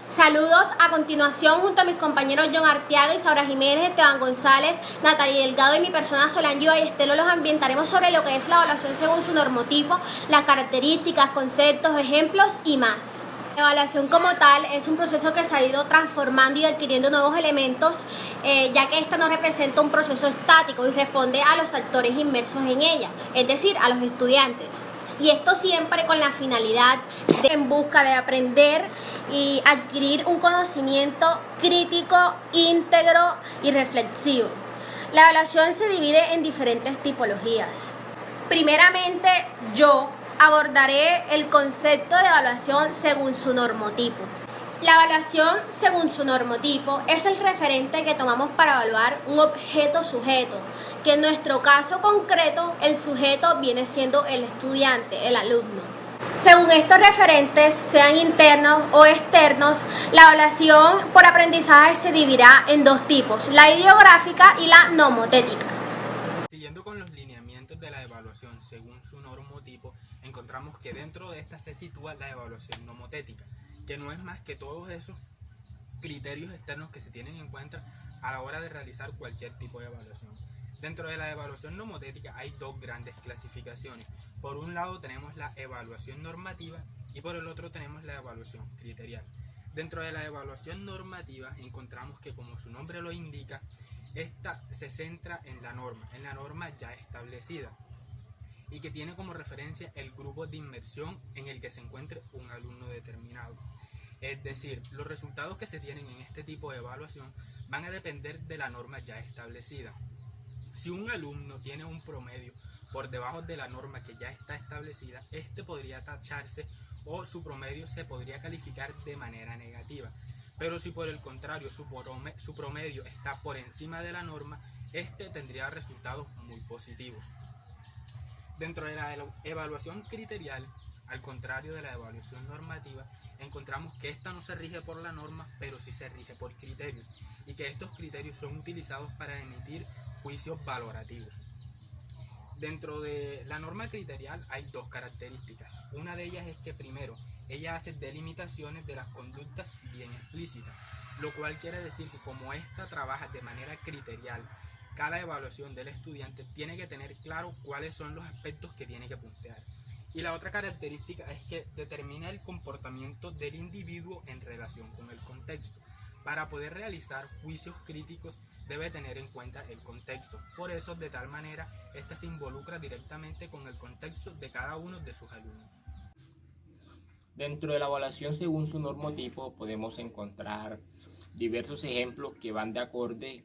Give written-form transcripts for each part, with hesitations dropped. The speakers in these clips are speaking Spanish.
Saludos a continuación junto a mis compañeros John Arteaga, Isaura Jiménez, Esteban González, Natalie Delgado y mi persona Solange Ballestero los ambientaremos sobre lo que es la evaluación según su normotipo, las características, conceptos, ejemplos y más. La evaluación como tal es un proceso que se ha ido transformando y adquiriendo nuevos elementos, ya que esta no representa un proceso estático y responde a los actores inmersos en ella, es decir, a los estudiantes. Y esto siempre con la finalidad de en busca de aprender y adquirir un conocimiento crítico, íntegro y reflexivo. La evaluación se divide en diferentes tipologías. Primeramente, yo abordaré el concepto de evaluación según su normotipo. La evaluación según su normotipo es el referente que tomamos para evaluar un objeto sujeto, que en nuestro caso concreto el sujeto viene siendo el estudiante, el alumno. Según estos referentes, sean internos o externos, la evaluación por aprendizaje se dividirá en dos tipos, la ideográfica y la nomotética. Siguiendo con los lineamientos de la evaluación según su normotipo, encontramos que dentro de esta se sitúa la evaluación nomotética, que no es más que todos esos criterios externos que se tienen en cuenta a la hora de realizar cualquier tipo de evaluación. Dentro de la evaluación nomotética hay dos grandes clasificaciones. Por un lado tenemos la evaluación normativa y por el otro tenemos la evaluación criterial. Dentro de la evaluación normativa encontramos que, como su nombre lo indica, esta se centra en la norma ya establecida, y que tiene como referencia el grupo de inmersión en el que se encuentre un alumno determinado. Es decir, los resultados que se tienen en este tipo de evaluación van a depender de la norma ya establecida. Si un alumno tiene un promedio por debajo de la norma que ya está establecida, este podría tacharse o su promedio se podría calificar de manera negativa. Pero si por el contrario su promedio está por encima de la norma, este tendría resultados muy positivos. Dentro de la evaluación criterial, al contrario de la evaluación normativa, encontramos que esta no se rige por la norma, pero sí se rige por criterios, y que estos criterios son utilizados para emitir juicios valorativos. Dentro de la norma criterial hay dos características. Una de ellas es que, primero, ella hace delimitaciones de las conductas bien explícitas, lo cual quiere decir que como esta trabaja de manera criterial, cada evaluación del estudiante tiene que tener claro cuáles son los aspectos que tiene que puntear. Y la otra característica es que determina el comportamiento del individuo en relación con el contexto. Para poder realizar juicios críticos debe tener en cuenta el contexto. Por eso, de tal manera, esta se involucra directamente con el contexto de cada uno de sus alumnos. Dentro de la evaluación según su normotipo podemos encontrar diversos ejemplos que van de acorde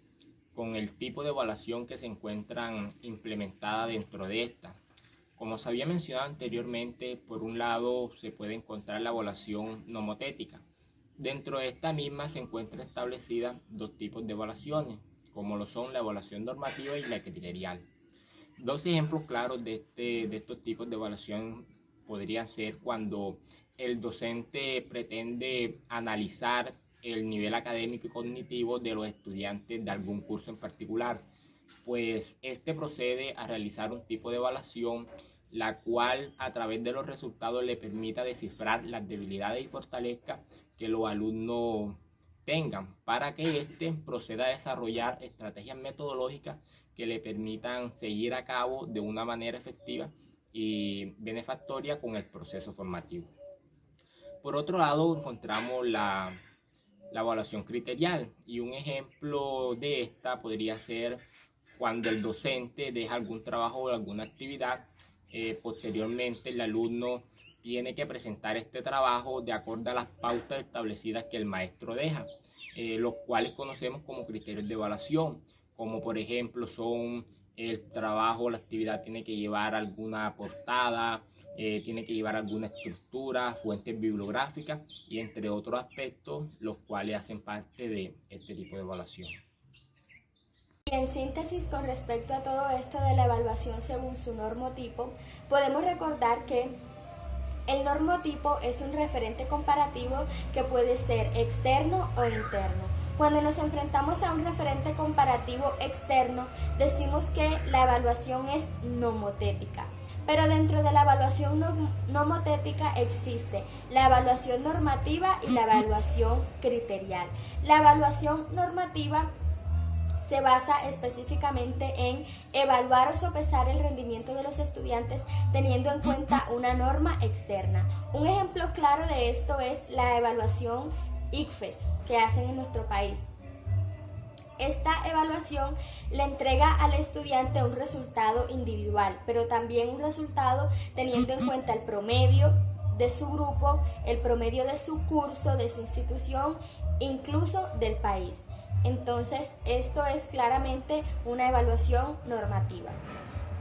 con el tipo de evaluación que se encuentran implementada dentro de esta. Como se había mencionado anteriormente, por un lado se puede encontrar la evaluación nomotética. Dentro de esta misma se encuentran establecidas dos tipos de evaluaciones, como lo son la evaluación normativa y la criterial. Dos ejemplos claros de estos tipos de evaluación podrían ser cuando el docente pretende analizar el nivel académico y cognitivo de los estudiantes de algún curso en particular, pues este procede a realizar un tipo de evaluación la cual a través de los resultados le permita descifrar las debilidades y fortalezas que los alumnos tengan para que éste proceda a desarrollar estrategias metodológicas que le permitan seguir a cabo de una manera efectiva y benefactoria con el proceso formativo. Por otro lado, encontramos la evaluación criterial, y un ejemplo de esta podría ser cuando el docente deja algún trabajo o alguna actividad. Posteriormente el alumno tiene que presentar este trabajo de acuerdo a las pautas establecidas que el maestro deja, los cuales conocemos como criterios de evaluación, como por ejemplo son el trabajo, la actividad tiene que llevar alguna portada, tiene que llevar alguna estructura, fuentes bibliográficas y entre otros aspectos, los cuales hacen parte de este tipo de evaluación. Y en síntesis, con respecto a todo esto de la evaluación según su normotipo, podemos recordar que el normotipo es un referente comparativo que puede ser externo o interno. Cuando nos enfrentamos a un referente comparativo externo, decimos que la evaluación es nomotética. Pero dentro de la evaluación nomotética existe la evaluación normativa y la evaluación criterial. La evaluación normativa se basa específicamente en evaluar o sopesar el rendimiento de los estudiantes teniendo en cuenta una norma externa. Un ejemplo claro de esto es la evaluación ICFES que hacen en nuestro país. Esta evaluación le entrega al estudiante un resultado individual, pero también un resultado teniendo en cuenta el promedio de su grupo, el promedio de su curso, de su institución, incluso del país. Entonces, esto es claramente una evaluación normativa.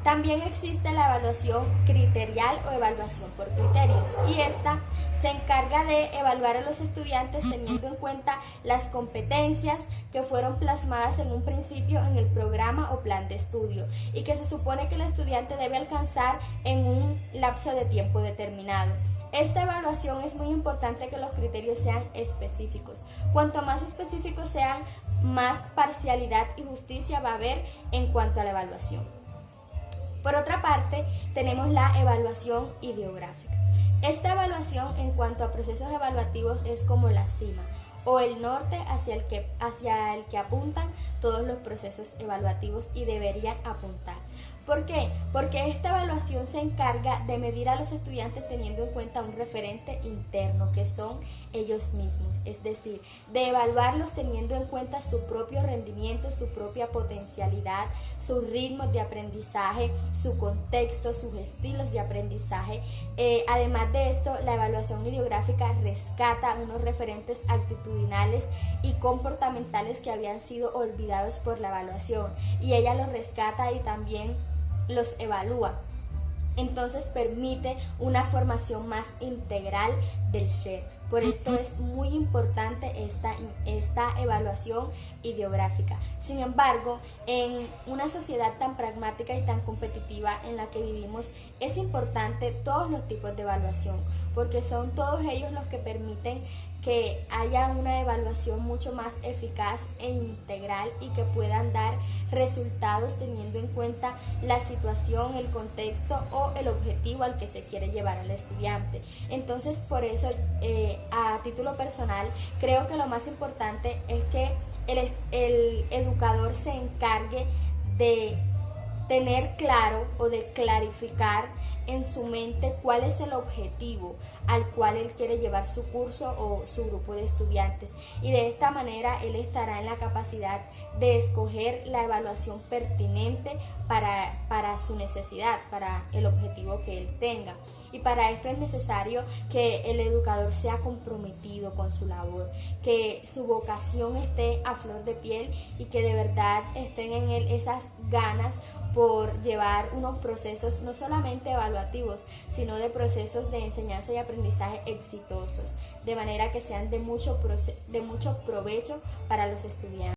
También existe la evaluación criterial o evaluación por criterios, y esta se encarga de evaluar a los estudiantes teniendo en cuenta las competencias que fueron plasmadas en un principio en el programa o plan de estudio y que se supone que el estudiante debe alcanzar en un lapso de tiempo determinado. Esta evaluación es muy importante que los criterios sean específicos. Cuanto más específicos sean, más parcialidad y justicia va a haber en cuanto a la evaluación. Por otra parte, tenemos la evaluación ideográfica. Esta evaluación en cuanto a procesos evaluativos es como la cima o el norte hacia el que apuntan todos los procesos evaluativos y deberían apuntar. ¿Por qué? Porque esta evaluación se encarga de medir a los estudiantes teniendo en cuenta un referente interno que son ellos mismos, es decir, de evaluarlos teniendo en cuenta su propio rendimiento, su propia potencialidad, sus ritmos de aprendizaje, su contexto, sus estilos de aprendizaje. Además de esto, la evaluación ideográfica rescata unos referentes actitudinales y comportamentales que habían sido olvidados por la evaluación y ella los rescata y también los evalúa. Entonces permite una formación más integral del ser. Por esto es muy importante esta evaluación ideográfica. Sin embargo, en una sociedad tan pragmática y tan competitiva en la que vivimos, es importante todos los tipos de evaluación, porque son todos ellos los que permiten que haya una evaluación mucho más eficaz e integral y que puedan dar resultados teniendo en cuenta la situación, el contexto o el objetivo al que se quiere llevar al estudiante. Entonces, por eso, a título personal, creo que lo más importante es que el educador se encargue de tener claro o de clarificar en su mente cuál es el objetivo al cual él quiere llevar su curso o su grupo de estudiantes, y de esta manera él estará en la capacidad de escoger la evaluación pertinente para su necesidad, para el objetivo que él tenga. Y para esto es necesario que el educador sea comprometido con su labor, que su vocación esté a flor de piel y que de verdad estén en él esas ganas por llevar unos procesos no solamente evaluativos, sino de procesos de enseñanza y aprendizaje exitosos, de manera que sean de mucho provecho para los estudiantes.